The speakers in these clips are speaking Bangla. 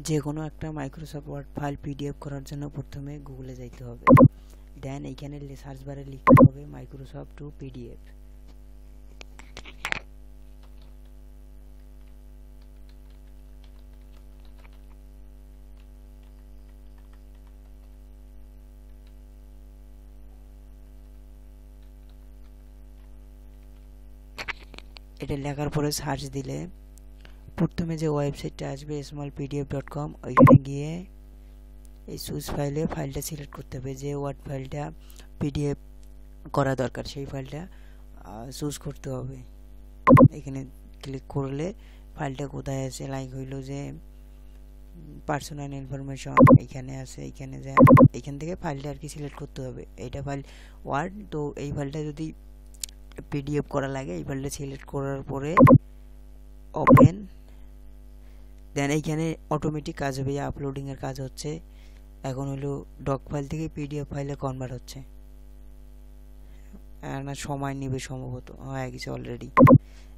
যে কোনো একটা মাইক্রোসফট ওয়ার্ড ফাইল পিডিএফ করার জন্য প্রথমে গুগলে যাইতে হবে, দেন এইখানে সার্চ বারে লিখতে হবে মাইক্রোসফট টু পিডিএফ। এটা লেখার পরে সার্চ দিলে প্রথমে যে ওয়েবসাইটটা আসবে smallpdf.com, ওইখানে গিয়ে এই চুজ ফাইলটা সিলেক্ট করতে হবে, যে ওয়ার্ড ফাইলটা পিডিএফ করা দরকার সেই ফাইলটা চুজ করতে হবে। এখানে ক্লিক করলে ফাইলটা কোথায় আছে, লাইক হইলো যে পার্সোনাল ইনফরমেশন এখানে আছে, এখান থেকে ফাইলটা আর কি সিলেক্ট করতে হবে। এইটা ফাইল ওয়ার্ড, তো এই ফাইলটা যদি পিডিএফ করা লাগে এই ফাইলটা সিলেক্ট করার পরে ওপেন, দেন এইখানে অটোমেটিক কাজ হবে, আপলোডিং এর কাজ হচ্ছে। এখন হলো ডক ফাইল থেকে পিডিএফ ফাইলে কনভার্ট হচ্ছে, না সময় নেবে সম্ভবত, হয়ে গেছে অলরেডি।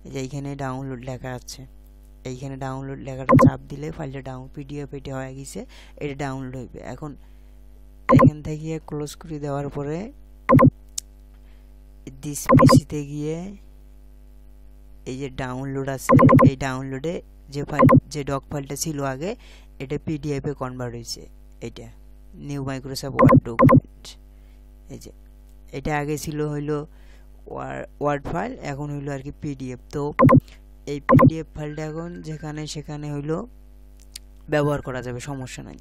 এই যে এইখানে ডাউনলোড লেখা আছে, এইখানে ডাউনলোড লেখাটা চাপ দিলে ফাইলটা পিডিএফ এটা হয়ে গেছে, এটা ডাউনলোড হইবে। এখন এখান থেকে ক্লোজ করে দেওয়ার পরে দিস পিসিতে গিয়ে এই যে ডাউনলোড আছে, এই ডাউনলোডে যে ডক ফাইলটা ছিল আগে এটা পিডিএফ এ কনভার্ট হয়েছে। এটা নিউ মাইক্রোসফট ওয়ার্ড ডকুমেন্ট, এই যে এটা আগে ছিল হইলো ওয়ার্ড ফাইল, এখন হইলো আর কি পিডিএফ। তো এই পিডিএফ ফাইলটা এখন যেখানে সেখানে হইলো ব্যবহার করা যাবে, সমস্যা নাই।